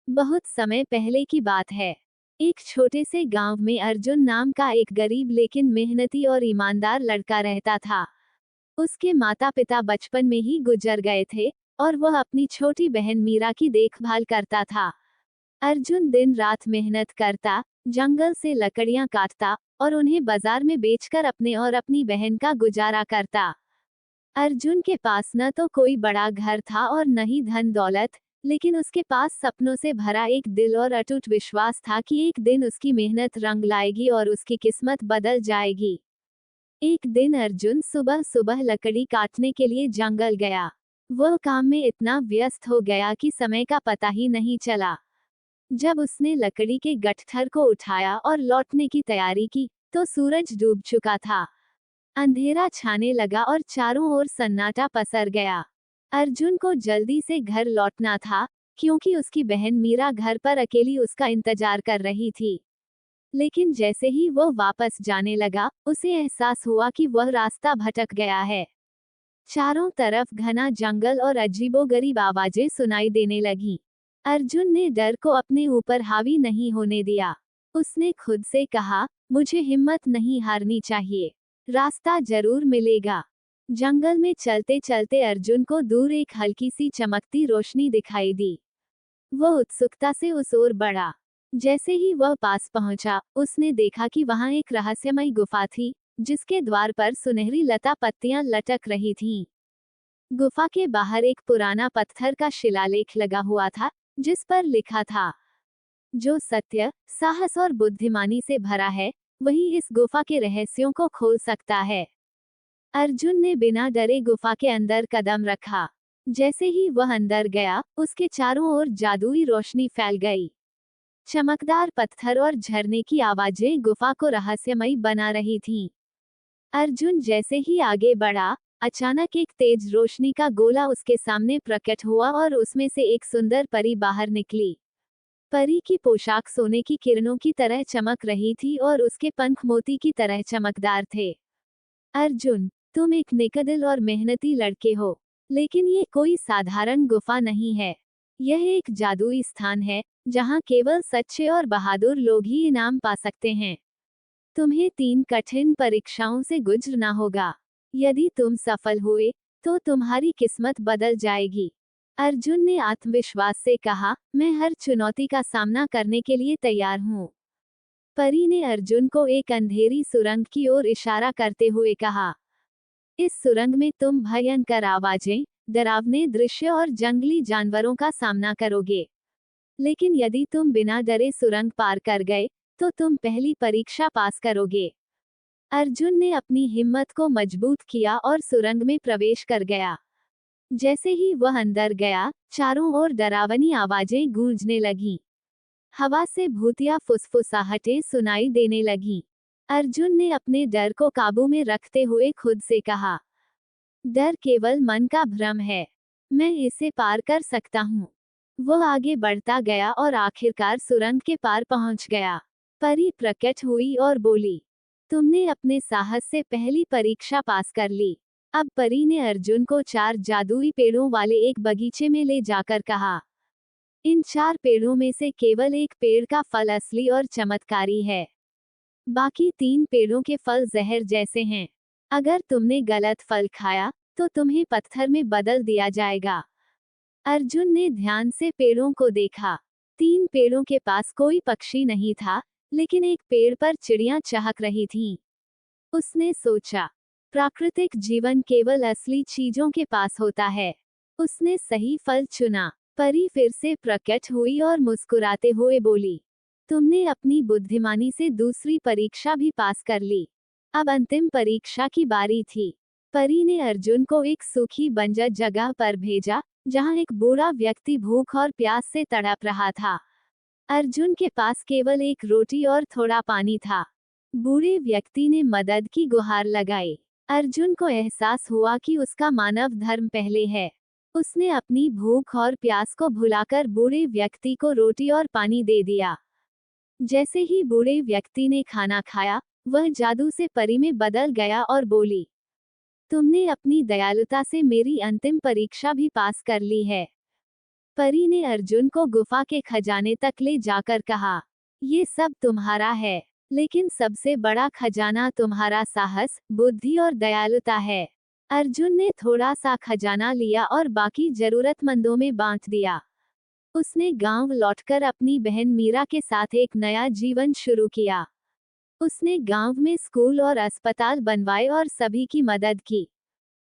बहुत समय पहले की बात है। एक छोटे से गांव में अर्जुन नाम का एक गरीब लेकिन मेहनती और ईमानदार लड़का रहता था। उसके माता पिता बचपन में ही गुजर गए थे और वह अपनी छोटी बहन मीरा की देखभाल करता था। अर्जुन दिन रात मेहनत करता, जंगल से लकड़ियां काटता और उन्हें बाजार में बेचकर अपने और अपनी बहन का गुजारा करता। अर्जुन के पास न तो कोई बड़ा घर था और न ही धन दौलत, लेकिन उसके पास सपनों से भरा एक दिल और अटूट विश्वास था कि एक दिन उसकी मेहनत रंग लाएगी और उसकी किस्मत बदल जाएगी। एक दिन अर्जुन सुबह सुबह लकड़ी काटने के लिए जंगल गया। वह काम में इतना व्यस्त हो गया कि समय का पता ही नहीं चला। जब उसने लकड़ी के गट्ठर को उठाया और लौटने की तैयारी की, तो सूरज डूब चुका था। अंधेरा छाने लगा और चारों ओर सन्नाटा पसर गया। अर्जुन को जल्दी से घर लौटना था, क्योंकि उसकी बहन मीरा घर पर अकेली उसका इंतजार कर रही थी। लेकिन जैसे ही वो वापस जाने लगा, उसे एहसास हुआ कि वह रास्ता भटक गया है। चारों तरफ घना जंगल और अजीबोगरीब आवाजें सुनाई देने लगीं। अर्जुन ने डर को अपने ऊपर हावी नहीं होने दिया। उसने खुद से कहा, मुझे हिम्मत नहीं हारनी चाहिए। रास्ता जरूर मिलेगा। जंगल में चलते चलते अर्जुन को दूर एक हल्की सी चमकती रोशनी दिखाई दी। वह उत्सुकता से उस ओर बढ़ा। जैसे ही वह पास पहुंचा, उसने देखा कि वहां एक रहस्यमयी गुफा थी, जिसके द्वार पर सुनहरी लता पत्तियां लटक रही थीं। गुफा के बाहर एक पुराना पत्थर का शिलालेख लगा हुआ था, जिस पर लिखा था, जो सत्य, साहस और बुद्धिमानी से भरा है, वही इस गुफा के रहस्यों को खोल सकता है। अर्जुन ने बिना डरे गुफा के अंदर कदम रखा। जैसे ही वह अंदर गया, उसके चारों ओर जादुई रोशनी फैल गई। चमकदार पत्थर और झरने की आवाजें गुफा को रहस्यमयी बना रही थीं। अर्जुन जैसे ही आगे बढ़ा, अचानक एक तेज रोशनी का गोला उसके सामने प्रकट हुआ और उसमें से एक सुंदर परी बाहर निकली। परी की पोशाक सोने की किरणों की तरह चमक रही थी और उसके पंख मोती की तरह चमकदार थे। अर्जुन, तुम एक नेकदिल और मेहनती लड़के हो, लेकिन ये कोई साधारण गुफा नहीं है। यह एक जादुई स्थान है, जहाँ केवल सच्चे और बहादुर लोग ही इनाम पा सकते हैं। तुम्हें 3 कठिन परीक्षाओं से गुजरना होगा। यदि तुम सफल हुए, तो तुम्हारी किस्मत बदल जाएगी। अर्जुन ने आत्मविश्वास से कहा, मैं हर चुनौती का सामना करने के लिए तैयार हूँ। परी ने अर्जुन को एक अंधेरी सुरंग की ओर इशारा करते हुए कहा, इस सुरंग में तुम भयंकर आवाजें, डरावने दृश्य और जंगली जानवरों का सामना करोगे। लेकिन यदि तुम बिना डरे सुरंग पार कर गए, तो तुम पहली परीक्षा पास करोगे। अर्जुन ने अपनी हिम्मत को मजबूत किया और सुरंग में प्रवेश कर गया। जैसे ही वह अंदर गया, चारों ओर डरावनी आवाजें गूंजने लगीं। हवा से भूतिया फुसफुसाहटें सुनाई देने लगीं। अर्जुन ने अपने डर को काबू में रखते हुए खुद से कहा, डर केवल मन का भ्रम है। मैं इसे पार कर सकता हूँ। वह आगे बढ़ता गया और आखिरकार सुरंग के पार पहुंच गया। परी प्रकट हुई और बोली, तुमने अपने साहस से पहली परीक्षा पास कर ली। अब परी ने अर्जुन को 4 जादुई पेड़ों वाले एक बगीचे में ले जाकर कहा, इन 4 पेड़ों में से केवल एक पेड़ का फल असली और चमत्कारी है। बाकी 3 पेड़ों के फल जहर जैसे हैं। अगर तुमने गलत फल खाया, तो तुम्हें पत्थर में बदल दिया जाएगा। अर्जुन ने ध्यान से पेड़ों को देखा। 3 पेड़ों के पास कोई पक्षी नहीं था, लेकिन एक पेड़ पर चिड़ियां चहक रही थीं। उसने सोचा, प्राकृतिक जीवन केवल असली चीजों के पास होता है। उसने सही फल चुना। परी फिर से प्रकट हुई और मुस्कुराते हुए बोली, तुमने अपनी बुद्धिमानी से दूसरी परीक्षा भी पास कर ली। अब अंतिम परीक्षा की बारी थी। परी ने अर्जुन को एक सूखी बंजर जगह पर भेजा, जहां एक बूढ़ा व्यक्ति भूख और प्यास से तड़प रहा था। अर्जुन के पास केवल एक रोटी और थोड़ा पानी था। बूढ़े व्यक्ति ने मदद की गुहार लगाई। अर्जुन को एहसास हुआ कि उसका मानव धर्म पहले है। उसने अपनी भूख और प्यास को भुलाकर बूढ़े व्यक्ति को रोटी और पानी दे दिया। जैसे ही बूढ़े व्यक्ति ने खाना खाया, वह जादू से परी में बदल गया और बोली, तुमने अपनी दयालुता से मेरी अंतिम परीक्षा भी पास कर ली है। परी ने अर्जुन को गुफा के खजाने तक ले जाकर कहा, ये सब तुम्हारा है, लेकिन सबसे बड़ा खजाना तुम्हारा साहस, बुद्धि और दयालुता है। अर्जुन ने थोड़ा सा खजाना लिया और बाकी जरूरतमंदों में बांट दिया। उसने गांव लौटकर अपनी बहन मीरा के साथ एक नया जीवन शुरू किया। उसने गांव में स्कूल और अस्पताल बनवाए और सभी की मदद की।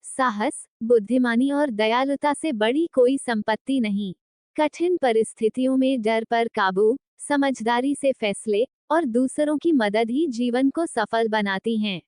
साहस, बुद्धिमानी और दयालुता से बड़ी कोई संपत्ति नहीं। कठिन परिस्थितियों में डर पर काबू, समझदारी से फैसले और दूसरों की मदद ही जीवन को सफल बनाती हैं।